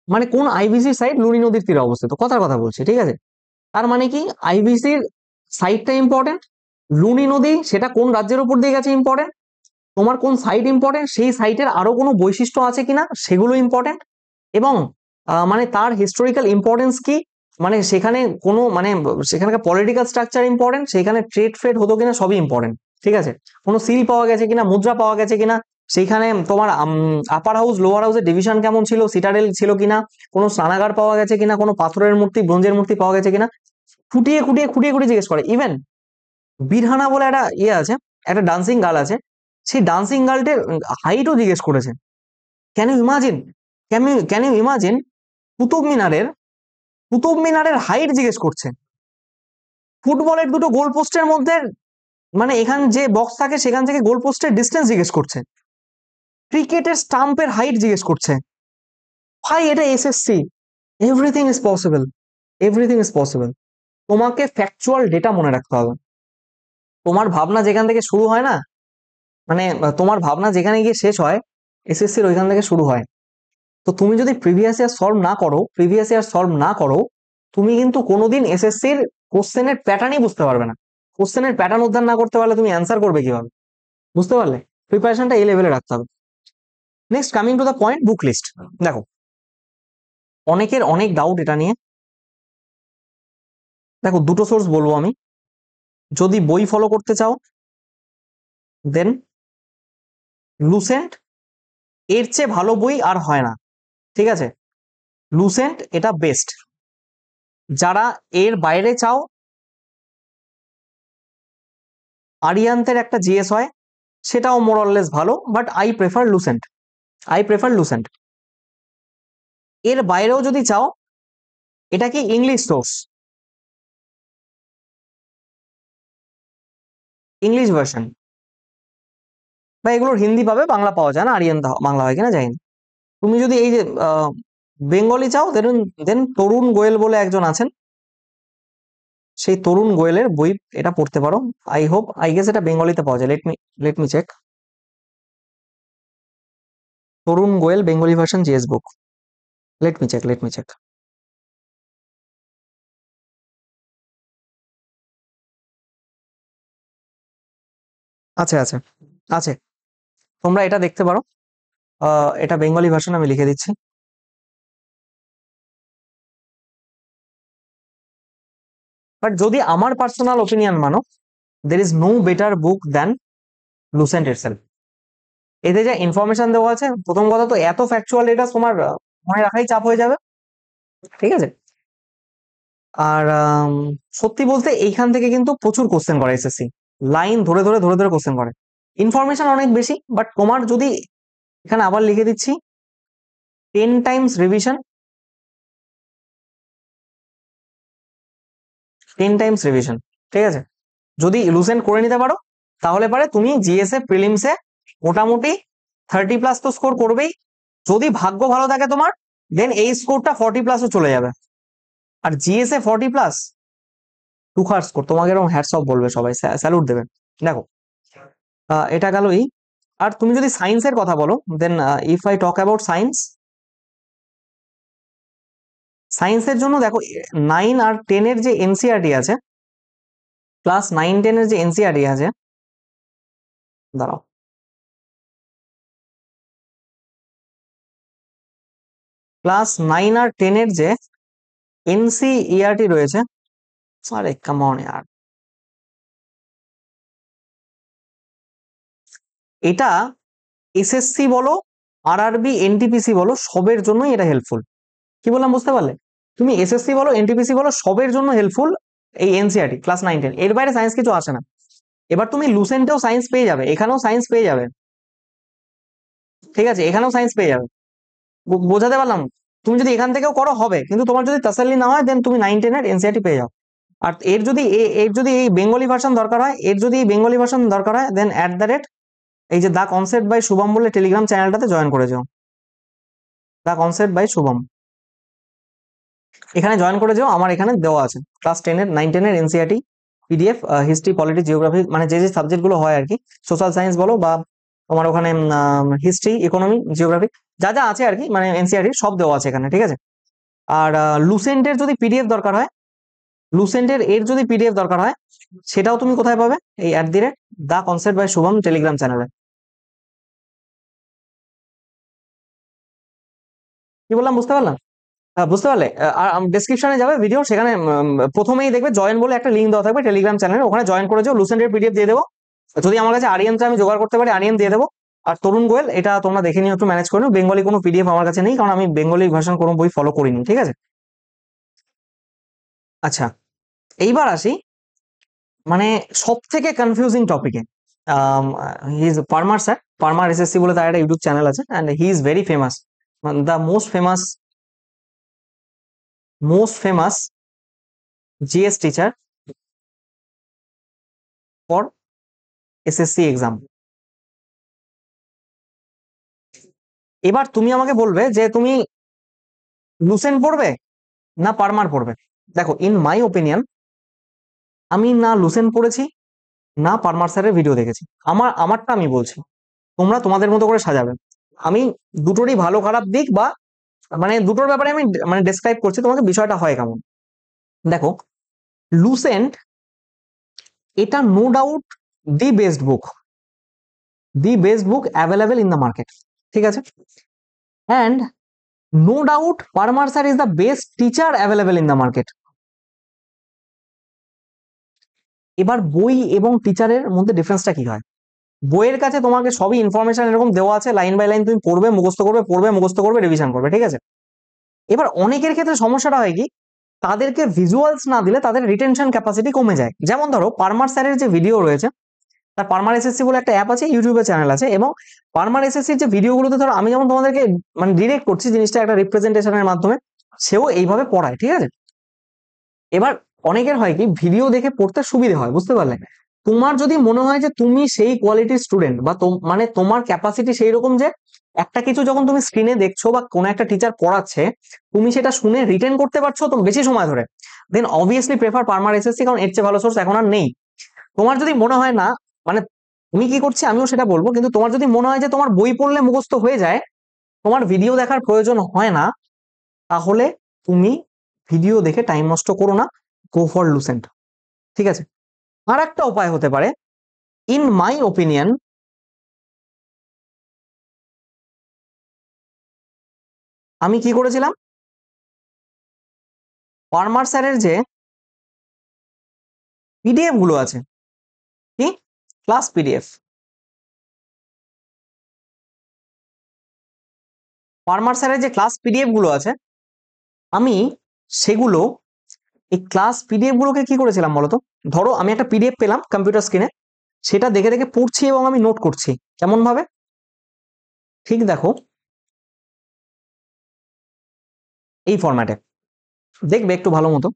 মানে কোন আইবিসি সাইট লুনি নদীর তীরে অবস্থিত, কথার কথা বলছি, ঠিক আছে, তার মানে কি আইবিসির সাইটটা ইম্পর্টেন্ট, লুনি নদী সেটা কোন রাজ্যের উপর দিয়ে গেছে ইম্পর্টেন্ট, তোমার কোন সাইট ইম্পর্টেন্ট, সেই সাইটের আরো কোনো বৈশিষ্ট্য আছে কিনা সেগুলো ইম্পর্টেন্ট, এবং মানে তার হিস্টোরিক্যাল ইম্পর্টেন্স কি, মানে সেখানে কোনো মানে সেখানকার পলিটিক্যাল স্ট্রাকচার ইম্পর্টেন্ট, সেখানে ট্রেড ফ্রেড হতো কিনা সবই ইম্পর্টেন্ট। ঠিক আছে, কোনো সিল পাওয়া গেছে কিনা, মুদ্রা পাওয়া গেছে কিনা, সেইখানে তোমার আপার হাউস লোয়ার হাউসের ডিভিশন কেমন ছিল, সিটাডেল ছিল কিনা, কোনো স্নানাগার পাওয়া গেছে কিনা, কোনো পাথরের মূর্তি, ব্রোঞ্জের মূর্তি পাওয়া গেছে কিনা, খুঁটিয়ে খুঁটিয়ে খুঁটিয়ে খুঁটিয়ে জিজ্ঞেস করে। ইভেন বিরহানা বলে একটা ইয়ে আছে, একটা ডান্সিং গার্ল আছে, সেই ডান্সিং গার্লটির হাইটও জিজ্ঞেস করেছে। Can you imagine, can you imagine Qutub মিনারের হাইট জিজ্ঞেস করছে। ফুটবলের দুটো গোল পোস্টের মধ্যে মানে এখান যে বক্স থাকে সেখান থেকে গোল পোস্টের ডিস্টেন্স জিজ্ঞেস করছে। ক্রিকেটের স্টাম্পের হাইট জিজ্ঞেস করছে। ভাই এটা SSC, everything is possible, everything is possible. তোমাকে ফ্যাকচুয়াল ডেটা মনে রাখতে হবে। তোমার ভাবনা যেখান থেকে শুরু হয় না, মানে তোমার ভাবনা যেখানে গিয়ে শেষ হয়, এসএসসির ওইখান থেকে শুরু হয়। তো তুমি যদি প্রিভিয়াস ইয়ার সলভ না করো, তুমি কিন্তু কোনোদিন এসএসসির কোশ্চেনের প্যাটার্নই বুঝতে পারবে না। কোশ্চেনের প্যাটার্ন উদ্ধার না করতে পারলে তুমি অ্যান্সার করবে কিভাবে? বুঝতে পারলে? প্রিপারেশনটা এই লেভেলে রাখতে হবে। Next coming to the point, book list. দেখো অনেকের অনেক ডাউট এটা নিয়ে। দেখো দুটো সোর্স বলবো আমি, যদি বই ফলো করতে চাও দেন লুসেন্ট, এর চেয়ে ভালো বই আর হয় না। ঠিক আছে, লুসেন্ট এটা বেস্ট। যারা এর বাইরে চাও, আরিয়ান্তের একটা জিএস হয়, সেটাও মোরলেস ভালো, বাট আই প্রেফার লুসেন্ট। এর বাইরেও যদি চাও, এটা কি ইংলিশ সোর্স, ইংলিশ ভার্সন, বা এগুলোর হিন্দি পাবে, বাংলা পাওয়া যায় না, আরিয়ান বাংলা হয় কিনা জানি না। তুমি যদি এই যে বেঙ্গলি চাও, দেন তরুণ গোয়েল বলে একজন আছেন, সেই তরুণ গোয়েলের বই এটা পড়তে পারো। আই গেস এটা বেঙ্গলিতে পাওয়া যায়। Let me check. Tarun Goel Bengali version GS book. Let me check. আছে আছে আছে, তোমরা এটা দেখতে পারো। এটা বেঙ্গলি ভার্সন আমি লিখে দিচ্ছি। বাট যদি আমার পার্সোনাল ওপিনিয়ন মানো, there is no better book than Lucent itself. এতে যে ইনফরমেশন দেওয়া আছে, প্রথম কথা তো এত ফ্যাকচুয়াল ডেটা তোমার মনে রাখাই চাপ হয়ে যাবে, ঠিক আছে। আর সত্যি বলতে এইখান থেকে কিন্তু প্রচুর কোশ্চেন করে এসএসসি, লাইন ধরে ধরে ধরে ধরে কোশ্চেন করে। ইনফরমেশন অনেক বেশি, বাট তোমার যদি এখানে আবার লিখে দিচ্ছি 10 টাইমস রিভিশন, 10 টাইমস রিভিশন, ঠিক আছে। যদি লুসেন্ট করে নিতে পারো, তাহলে পারে তুমি জিএসএ প্রিলিমসে মোটামুটি 30+ তো স্কোর করবেই। যদি ভাগ্য ভালো থাকে তোমার, দেন এই স্কোরটা 40+ও চলে যাবে। আর জিএসএ 40+, তুখার স্কোর, তোমাকে এরকম হ্যাটস অফ বলবে সবাই, স্যালুট দেবে। দেখো, এটা গেলই। আর তুমি যদি সায়েন্সের কথা বলো, then if I talk about science, সায়েন্সের জন্য দেখো 9 আর 10 এর যে এনসিআরটি আছে, ক্লাস 9-10 এর যে এনসিআরটি আছে, দাঁড়াও, ক্লাস 9 আর 10 এর যে এনসিইআরটি রয়েছে, আরে কাম অন यार, এটা এসএসসি বলো, আরআরবি, এনটিপিসি বলো, সবের জন্যই এটা হেল্পফুল। কি বললাম বুঝতে পারলে? তুমি এসএসসি বলো, এনটিপিসি বলো, সবের জন্য হেল্পফুল এই এনসিআরটি ক্লাস 9-10। এর বাইরে সায়েন্স কিছু আসে না। এবার তুমি লুসেন্টেও সায়েন্স পেয়ে যাবে, এখানেও সায়েন্স পেয়ে যাবে, ঠিক আছে, এখানেও সায়েন্স পেয়ে যাবে। বোঝাতে পারলাম? তুমি যদি এখান থেকেও করো হবে, কিন্তু তোমার যদি তাসাল্লি না হয়, দেন তুমি 9-10 এর এনসিআরটি পেয়ে যাও। আর এর যদি এই বেঙ্গলি ভার্সন দরকার হয়, এর যদি এই বেঙ্গলি ভার্সন দরকার হয়, দেন @, এই যে দা কনসেপ্ট বাই শুভম বলে টেলিগ্রাম চ্যানেলটাতে জয়েন করে যাও। দা কনসেপ্ট বাই শুভম, এখানে জয়েন করে যাও। আমার এখানে দেওয়া আছে ক্লাস 10 এর 9-10 এর NCERT PDF, history, polity, geography, মানে যে যে সাবজেক্ট গুলো হয় আর কি, সোশ্যাল সায়েন্স বলো বা তোমার ওখানে হিস্ট্রি, ইকোনমি, জিওগ্রাফি, যা যা আছে আর কি, মানে এনসিআরটি সব দেওয়া আছে এখানে, ঠিক আছে। আর লুসেন্টের যদি পিডিএফ দরকার হয়, লুসেন্টের এর যদি পিডিএফ দরকার হয়, সেটাও তুমি কোথায় পাবে? এই দা কনসেপ্ট বাই শুভম টেলিগ্রাম চ্যানেলে। কি বললাম বুঝতে পারলাম? বুঝতে পারলে? আর ডেসক্রিপশনে যাবে ভিডিও, সেখানে প্রথমেই দেখবে জয়েন বলে একটা লিঙ্ক দেওয়া থাকবে টেলিগ্রাম চ্যানেলে, ওখানে জয়েন করে যাও। লুসেন্টের পিডিএফ দিয়ে দেবো, যদি আমার কাছে আরিয়ানটা আমি জোগাড় করতে পারি আরিয়ান দিয়ে দেবো। আর তরুণ গোয়েল, এটা তোমরা দেখে নিও, একটু ম্যানেজ করে নিও। বেঙ্গলি কোনো পিডিএফ আমার কাছে নেই, কারণ আমি বেঙ্গলি ভার্সন কোনো বই ফলো করিনি, ঠিক আছে। আচ্ছা, এইবার আসি মানে সব থেকে কনফিউজিং টপিকে। He is Parmar sir, Parmar SSC বলে তার একটা ইউটিউব চ্যানেল আছে, and he is very famous, the most famous GS teacher for SSC exam. এবার তুমি আমাকে বলবে যে তুমি লুসেন্ট পড়বে না পারমার পড়বে। দেখো, ইন মাই ওপিনিয়ন, আমি না লুসেন্ট পড়েছি, না পারমার স্যারের ভিডিও দেখেছি। আমারটা আমি বলছি, তোমরা তোমাদের মতো করে সাজাবে। আমি দুটোরই ভালো খারাপ দিক, বা মানে দুটোর ব্যাপারে আমি মানে ডেসক্রাইব করছি তোমাকে, বিষয়টা হয় কেমন। দেখো, লুসেন্ট, এটা no doubt the best book, available in the market, ঠিক আছে। And no doubt Parmar sir is the best teacher available in the market. এবার বই এবং টিচারের মধ্যে ডিফারেন্সটা কি হয়? বইয়ের কাছে তোমাকে সবই ইনফরমেশন এরকম দেওয়া আছে, লাইন বাই লাইন তুমি পড়বে, মুখস্থ করবে, রিভিশন করবে, ঠিক আছে। এবার অনেকের ক্ষেত্রে সমস্যাটা হয় কি, তাদেরকে ভিজুয়ালস না দিলে তাদের রিটেনশন ক্যাপাসিটি কমে যায়। যেমন ধরো, পারমার স্যারের যে ভিডিও রয়েছে, তার পারমার এসএসসি বলে একটা অ্যাপ আছে, ইউটিউবে চ্যানেল আছে, এবং পারমার এসএসসির যে ভিডিওগুলোতে ধরো আমি যেমন তোমাদেরকে মানে ডিরেক্ট করছি জিনিসটা একটা রিপ্রেজেন্টেশনের মাধ্যমে, সেও এইভাবে পড়ায়, ঠিক আছে। এবার অনেকের হয় কি, ভিডিও দেখে পড়তে সুবিধে হয়, বুঝতে পারলে? তোমার যদি মনে হয় যে তুমি সেই কোয়ালিটির স্টুডেন্ট, বা মানে তোমার ক্যাপাসিটি সেই রকম যে একটা কিছু যখন তুমি স্ক্রিনে দেখছো বা কোনো একটা টিচার পড়াচ্ছে, তুমি সেটা শুনে রিটেন করতে পারছো তো বেশি সময় ধরে, then obviously prefer Parmar SSC, কারণ এর চেয়ে ভালো সোর্স এখন আর নেই। তোমার যদি মনে হয় না, মানে তুমি কি করছি আমিও সেটা বলবো, কিন্তু তোমার যদি মনে হয় যে তোমার বই পড়লে মুখস্থ হয়ে যায়, তোমার ভিডিও দেখার প্রয়োজন হয় না, তাহলে তুমি ভিডিও দেখে টাইম নষ্ট করো না, গো ফর লুসেন্ট, ঠিক আছে। আর একটা উপায় হতে পারে, ইন মাই ওপিনিয়ন আমি কি করেছিলাম, পারমার স্যারের যে পিডিএফ গুলো আছে, কি ক্লাস পিডিএফ, পারমার স্যারের যে ক্লাস পিডিএফ গুলো আছে, আমি সেগুলো এই ক্লাস পিডিএফ গুলোকে কি করেছিলাম বলতো, ধরো আমি একটা পিডিএফ পেলাম কম্পিউটার স্ক্রিনে, সেটা দেখে দেখে পড়ছি এবং আমি নোট করছি। কেমন ভাবে, ঠিক দেখো এই ফরম্যাটে দেখবে একটু ভালো মতো।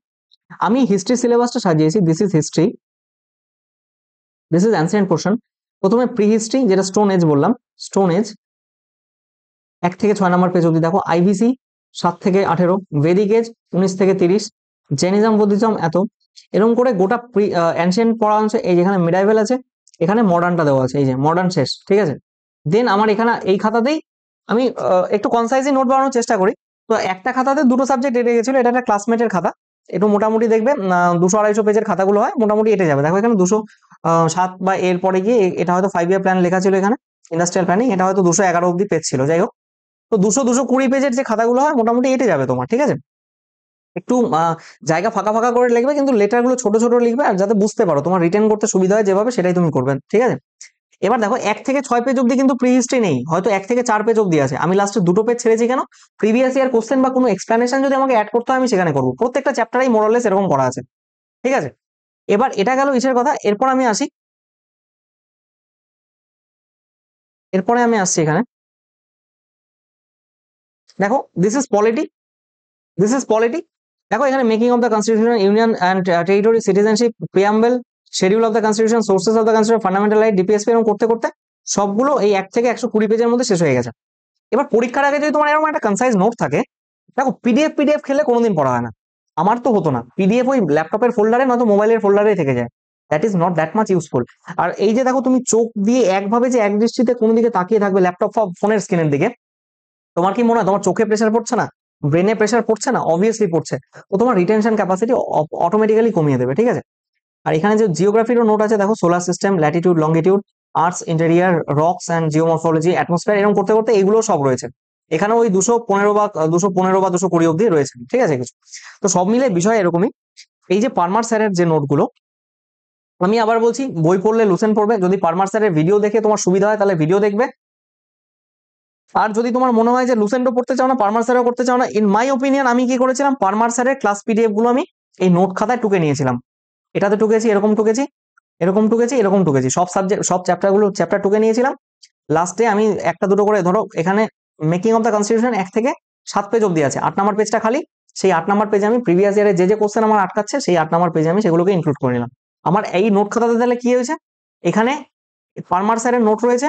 আমি হিস্ট্রি সিলেবাসটা সাজিয়েছি, this is history, this is ancient portion. প্রথমে প্রি হিস্ট্রি, যেটা স্টোন এজ বললাম, স্টোন এজ 1 থেকে 6 নম্বর পেজ অব্দি দেখো, আইভিসি 7 থেকে 18, ভেদিক এজ 19 থেকে 30, জেনিজম বুদ্ধিজম এত, এরকম করে গোটা অ্যানশিয়েন্ট পড়া আছে। এই যেখানে মিডাইভেল আছে, এখানে মডার্নটা দেওয়া আছে, এই যে মডার্ন শেষ, ঠিক আছে। দেন আমার এখানে এই খাতাতেই আমি একটু কনসাইজলি নোট বানানোর চেষ্টা করি। তো একটা খাতাতে দুটো সাবজেক্ট এটে গেছিল, এটা একটা ক্লাসমেটের খাতা, একটু মোটামুটি দেখবে 200-250 পেজের খাতাগুলো হয়, মোটামুটি এটে যাবে। দেখো এখানে 207 বা এর পরে গিয়ে এটা হয়তো 5 ইয়ার প্ল্যান লেখা ছিল, এখানে ইন্ডাস্ট্রিয়াল প্ল্যানিং, এটা হয়তো 211 অব্দি পেজ ছিল, যাই হোক। তো 200-220 পেজের যে খাতাগুলো হয় মোটামুটি এটে যাবে তোমার, ঠিক আছে। একটু জায়গা ফাঁকা ফাঁকা করে লিখবে, কিন্তু লেটার গুলো ছোট ছোট লিখবে, আর যাতে বুঝতে পারো, তোমার রিটেন করতে সুবিধা হয় যেভাবে, সেটাই তুমি করবে, ঠিক আছে। এবার দেখো 1 থেকে 6 পেজ অব্দি কিন্তু প্রি হিস্ট্রি নেই, হয়তো 1 থেকে 4 পেজ অব্দি আছে। আমি লাস্টে 2টো পেজ ছেড়েছি কেন, প্রিভিয়াস ইয়ার কোশ্চেন বা কোনো এক্সপ্লেনেশন যদি আমাকে অ্যাড করতে হয় আমি সেখানে করবো। প্রত্যেকটা চ্যাপ্টারেই মোরালেস এরকম করা আছে, ঠিক আছে। এবার এটা গেল ইসের কথা, এরপর আমি আসি, এরপরে আমি আসছি এখানে, দেখো this is polity, this is polity. দেখো এখানে making of the constitution, union and territory, citizenship, preamble, schedule of the constitution, sources of the constitution, fundamental right, DPSP, এরকম করতে করতে সবগুলো এই 1 থেকে 120 পেজের মধ্যে শেষ হয়ে গেছে। এবার পরীক্ষার আগে যদি তোমার এরকম একটা কনসাইজ নোট থাকে, দেখো পিডিএফ পিডিএফ খেলে কোনোদিন পড়া হয় না, আমার তো হতো না। পিডিএফ ওই ল্যাপটপের ফোল্ডারে নয়তো মোবাইলের ফোল্ডারে থেকে যায়, that is not that much useful. আর এই যে দেখো তুমি চোখ দিয়ে একভাবে যে এক দৃষ্টিতে কোনো দিকে তাকিয়ে থাকবে ল্যাপটপ বা ফোনের স্ক্রিনের দিকে, তোমার কি মনে হয় তোমার চোখে প্রেশার পড়ছে না, ব্রেনে প্রেশার পড়ছে না? অবভিয়াসলি পড়ছে। তো তোমার রিটেনশন ক্যাপাসিটি অটোমেটিক্যালি কমিয়ে দেবে, ঠিক আছে। আর এখানে যে জিওগ্রাফিরও নোট আছে, দেখো solar system, Latitude, longitude, arts, interior, rocks and geomorphology, atmosphere, এরকম করতে করতে এইগুলো সব রয়েছে এখানে। ওই 215 বা 220 দুশো রয়েছে, ঠিক আছে কিছু। তো সব মিলে বিষয় এরকমই। এই যে পারমার স্যারের যে নোটগুলো, আমি আবার বলছি, বই পড়লে লুসেন পড়বে, যদি পারমার স্যারের ভিডিও দেখে তোমার সুবিধা হয় তাহলে ভিডিও দেখবে। আর যদি তোমার মনে হয় যে লুসেন্টও পড়তে চাও না, পারমার স্যারও করতে চাও না, ইন মাই ওপিনিয়ন আমি কি করেছিলাম, পারমার স্যারের ক্লাস পিডিএফ গুলো আমি এই নোট খাতায় টুকে নিয়েছিলাম। এটাতে টুকেছি, এরকম টুকেছি, এরকম টুকেছি, এরকম টুকেছি, সব সাবজেক্ট সব চ্যাপ্টার টুকে নিয়েছিলাম। লাস্টে আমি একটা দুটো করে, ধরো এখানে মেকিং অফ দ্য কনস্টিটিউশন 1 থেকে 7 পেজ অব্দি আছে, 8 নম্বর পেজটা খালি, সেই 8 নম্বর পেজে আমি প্রিভিয়াস ইয়ারে যে যে কোশ্চেন আমার আটকাচ্ছে, সেই 8 নম্বর পেজে আমি সেগুলোকে ইনক্লুড করে নিলাম। আমার এই নোট খাতাতে তাহলে কি হয়েছে, এখানে পারমার স্যারের নোট রয়েছে,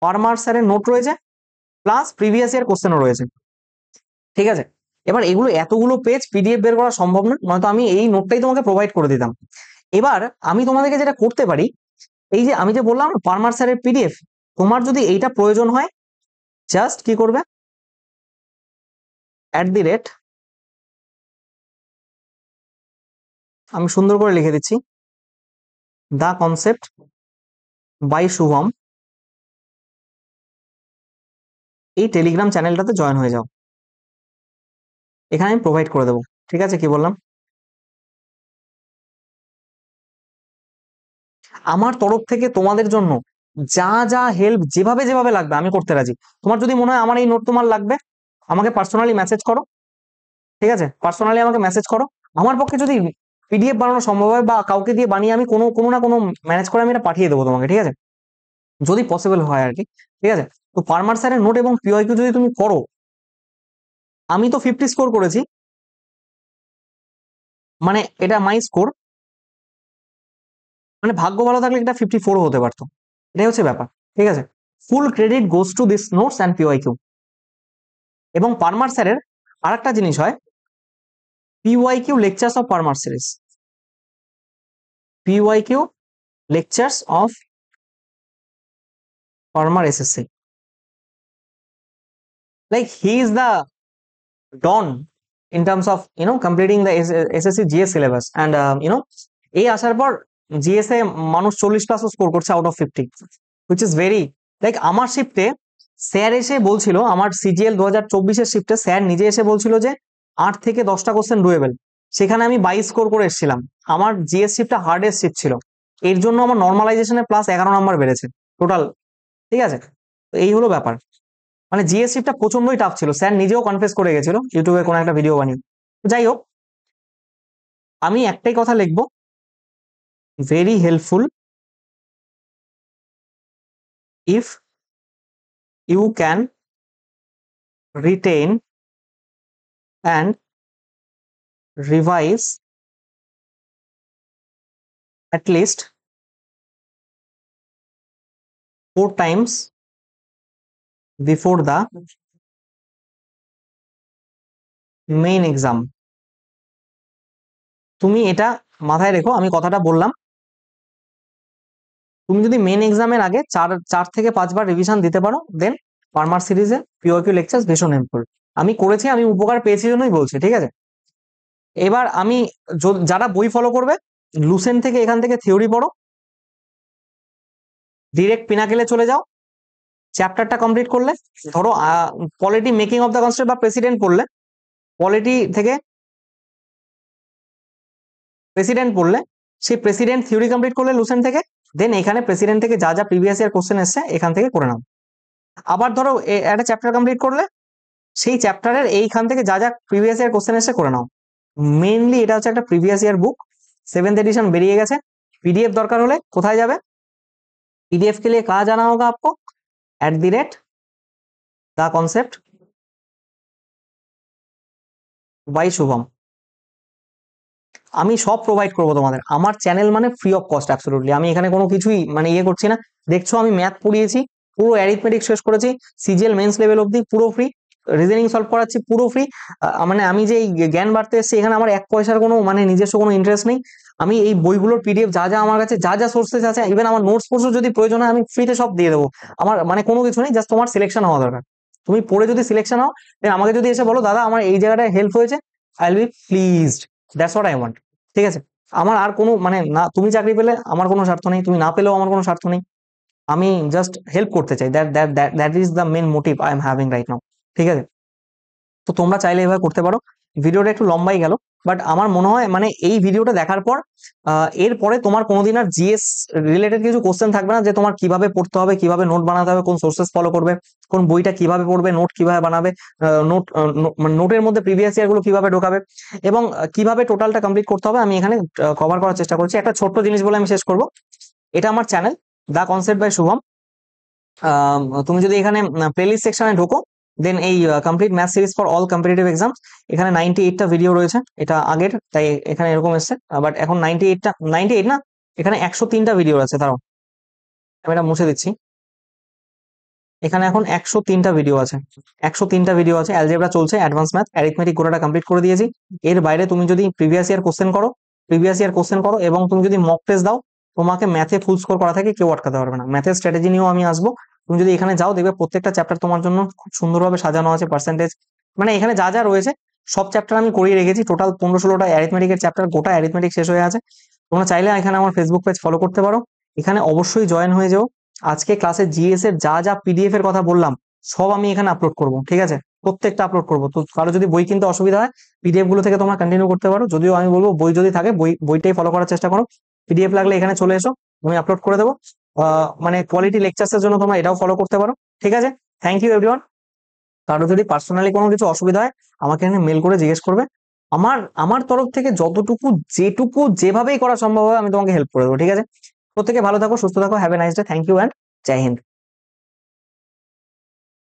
পারমার স্যারের নোট রয়েছে, প্লাস প্রিভিয়াস ইয়ার কোশ্চেনও রয়েছে, ঠিক আছে। এবার এগুলো এতগুলো পেজ পিডিএফ বের করা সম্ভব না, নয়তো আমি এই নোটটাই তোমাকে প্রোভাইড করে দিতাম। এবার আমি তোমাদেরকে যেটা করতে পারি, এই যে আমি যে বললাম পারমার স্যারের পিডিএফ, তোমার যদি এইটা প্রয়োজন হয়, জাস্ট কি করবে, @, আমি সুন্দর করে লিখে দিচ্ছি, দা কনসেপ্ট বাই শুভম, এই টেলিগ্রাম চ্যানেলটাতে জয়েন হয়ে যাও, এখানে আমি প্রোভাইড করে দেবো, ঠিক আছে। কি বললাম, আমার তরফ থেকে তোমাদের জন্য যা যা হেল্প যেভাবে যেভাবে লাগবে আমি করতে রাজি। তোমার যদি মনে হয় আমার এই নোট তোমার লাগবে, আমাকে পার্সোনালি মেসেজ করো, ঠিক আছে, পার্সোনালি আমাকে মেসেজ করো। আমার পক্ষে যদি পিডিএফ বানানো সম্ভব হয় বা কাউকে দিয়ে বানিয়ে আমি কোনো কোনো না কোনো ম্যানেজ করে আমি এটা পাঠিয়ে দেবো তোমাকে, ঠিক আছে, যদি পসিবল হয় আর কি, ঠিক আছে। তো পারমার স্যারের নোট এবং পিওয়াইকিউ যদি তুমি করো, আমি তো 50 স্কোর করেছি, মানে এটা মাই স্কোর, মানে ভাগ্য ভালো থাকলে এটা 54 হতে পারতো, এটাই হচ্ছে ব্যাপার, ঠিক আছে। Full credit goes to this notes and PYQ. এবং পারমার স্যারের আরেকটা জিনিস হয়, PYQ lectures of Parmar series, PYQ lectures of Parmar SSC, like he is the don in terms of completing the SSC GS syllabus and এই আসার পর জিএস এ মানুষ 40+ score করছে out of 50, which is very like আমার শিফটে স্যার এসে বলছিল, আমার সিজিএল 2024-এর শিফটে স্যার নিজে এসে বলছিল যে 8 থেকে 10টা কোশ্চেন ডুয়েবল, সেখানে আমি 22 স্কোর করে এসেছিলাম। আমার জিএস শিফটটা হার্ডেস্ট শিফট ছিল, এর জন্য আমার নর্মালাইজেশনে প্লাস 11 নাম্বার বেড়েছে টোটাল। ঠিক আছে, তো এই হলো ব্যাপার। মানে জিএস শিফটটা প্রচন্ডই টাফ ছিল, স্যার নিজেও কনফেস করে গেছিল ইউটিউবে কোনো একটা ভিডিও বানিয়ে। যাই হোক, আমি একটাই কথা লিখবো, very helpful if you can retain and revise at least 4 times before the main exam. তুমি এটা মাথায় রেখো, আমি কথাটা বললাম, তুমি যদি মেন এক্সামের আগে 4 থেকে 5 বার রিভিশন দিতে পারো, দেন ফার্মার সিরিজে পিওকিউ লেকচার্স ভীষণ হেল্পফুল। আমি করেছি, আমি উপকার পেয়েছি জন্যই বলছি, ঠিক আছে। এবার আমি যারা বই ফলো করবে, লুসেন্ট থেকে এখান থেকে থিওরি পড়ো, ডিরেক্ট পিনাকেলে চলে যাও, চ্যাপ্টারটা কমপ্লিট করলে, ধরো polity making of the constitution বা প্রেসিডেন্ট পড়লে, পলিটি থেকে প্রেসিডেন্ট পড়লে, সেই প্রেসিডেন্ট থিওরি কমপ্লিট করলে লুসেন্ট থেকে, দেন এখানে প্রেসিডেন্ট থেকে যা যা প্রিভিয়াস ইয়ার কোশ্চেন এসছে এখান থেকে করে নাও। আবার ধরো একটা চ্যাপ্টার কমপ্লিট করলে, সেই চ্যাপ্টারের এইখান থেকে যা যা প্রিভিয়াস ইয়ার কোশ্চেন এসছে করে নাও। মেইনলি এটা হচ্ছে একটা প্রিভিয়াস ইয়ার বুক, 7th एडिशन বেরিয়ে গেছে। पीडीएफ দরকার হলে কোথায় যাবে? पीडीएफ के लिए कहाँ जाना होगा आपको? @the concept by Shubham. আমি সব প্রোভাইড করবো তোমাদের, আমার চ্যানেল মানে ফ্রি অফ কস্ট অ্যাবসলিউটলি। আমি এখানে কোনো কিছুই মানে ইয়ে করছি না। দেখছো আমি ম্যাথ পড়িয়েছি, পুরো অ্যারিথমেটিক শেষ করেছি, সিজিএল মেন্স লেভেল অবধি পুরো ফ্রি, রিজনিং সলভ করাচ্ছি পুরো ফ্রি। মানে আমি যে এই জ্ঞান বাড়তে এসেছি, এখানে আমার 1 পয়সার কোনো মানে নিজস্ব কোনো ইন্টারেস্ট নেই। আমি এই বইগুলোর পিডিএফ যা যা আমার কাছে যা যা সোর্সেস আছে, ইভেন আমার নোটস ফোর্সও যদি প্রয়োজন হয় আমি ফ্রিতে সব দিয়ে দেবো। আমার মানে কোনো কিছু নেই, জাস্ট তোমার সিলেকশন হওয়া দরকার। তুমি পড়ে যদি সিলেকশন হও, দেন আমাকে যদি এসে বলো দাদা আমার এই জায়গাটায় হেল্প হয়েছে, I will be pleased, that's what I want. ঠিক আছে, আমার আর কোনো মানে না, তুমি চাকরি পেলে আমার কোনো স্বার্থ নেই, তুমি না পেলেও আমার কোনো স্বার্থ নেই, আমি জাস্ট হেল্প করতে চাই। That is the main motive I am having right now. ঠিক আছে, তো তোমরা চাইলে এভাবে করতে পারো। ভিডিওটা একটু লম্বাই গেল, বাট আমার মনে হয় মানে এই ভিডিওটা দেখার পর এরপরে তোমার কোনোদিন আর জিএস রিলেটেড কিছু কোশ্চেন থাকবে না, যে তোমার কিভাবে পড়তে হবে, কিভাবে নোট বানাতে হবে, কোন সোর্সেস ফলো করবে, কোন বইটা কিভাবে পড়বে, নোট কিভাবে বানাবে, নোট নোটের মধ্যে প্রিভিয়াস ইয়ার গুলো কিভাবে ঢোকাবে, এবং কিভাবে টোটালটা কমপ্লিট করতে হবে, আমি এখানে কভার করার চেষ্টা করছি। একটা ছোট্ট জিনিস বলে আমি শেষ করব, এটা আমার channel the concept by Shubham. তুমি যদি এখানে প্লেলিস্ট সেকশনে ঢোকো, দেন এই complete math series for all competitive exam, এখানে 98টা ভিডিও রয়েছে, এটা আগের তাই এখানে এরকম এসছে, বাট এখন 98 না, এখানে 103টা ভিডিও আছে। তারাও আমি এটা মুছে দিচ্ছি, এখানে এখন 103টা ভিডিও আছে, 103টা ভিডিও আছে। অ্যালজেব্রা চলছে, অ্যাডভান্স ম্যাথ, অ্যারিথমেটিক গোটাটা কমপ্লিট করে দিয়েছি। এর বাইরে তুমি যদি প্রিভিয়াস ইয়ার কোশ্চেন করো এবং তুমি যদি মক টেস্ট দাও, তোমাকে ম্যাথে ফুল স্কোর করা থাকে, কেউ আটকাতে পারবে না। ম্যাথের স্ট্র্যাটেজি নিয়েও আমি আসবো, তুমি যদি এখানে যাও দেখবে প্রত্যেকটা চ্যাপ্টার তোমার জন্য খুব সুন্দরভাবে সাজানো আছে, পার্সেন্টেজ মানে এখানে যা যা রয়েছে সব চ্যাপ্টার আমি করিয়ে রেখেছি। টোটাল 15-16টা অ্যারিথমেটিকের চ্যাপ্টার, গোটা অ্যারিথমেটিক শেষ হয়ে আছে। তোমরা চাইলে এখানে আমার ফেসবুক পেজ ফলো করতে পারো, এখানে অবশ্যই জয়েন হয়ে যাও। আজকে ক্লাসে জিএস এর যা যা পিডিএফ এর কথা বললাম সব আমি এখানে আপলোড করব, ঠিক আছে, প্রত্যেকটা আপলোড করবো। তো কারো যদি বই কিনতে অসুবিধা হয়, পিডিএফ গুলো থেকে তোমরা কন্টিনিউ করতে পারো। যদিও আমি বলবো বই যদি থাকে বইটাই ফলো করার চেষ্টা করো, পিডিএফ লাগলে এখানে চলে এসো, আমি আপলোড করে দেবো। মানে কোয়ালিটি লেকচার্স এর জন্য তোমরা এটাও ফলো করতে পারো। ঠিক আছে, থ্যাংক ইউ এভরিওয়ান। কারো যদি পার্সোনালি কোনো কিছু অসুবিধা হয় আমাকে এখানে মেল করে জিজ্ঞেস করবে, আমার আমার তরফ থেকে যতটুকু যেটুকু যেভাবেই করা সম্ভব হয় আমি তোমাকে হেল্প করে দেবো। ঠিক আছে, প্রত্যেকে ভালো থাকো, সুস্থ থাকো, have a nice day, thank you and Jai Hind.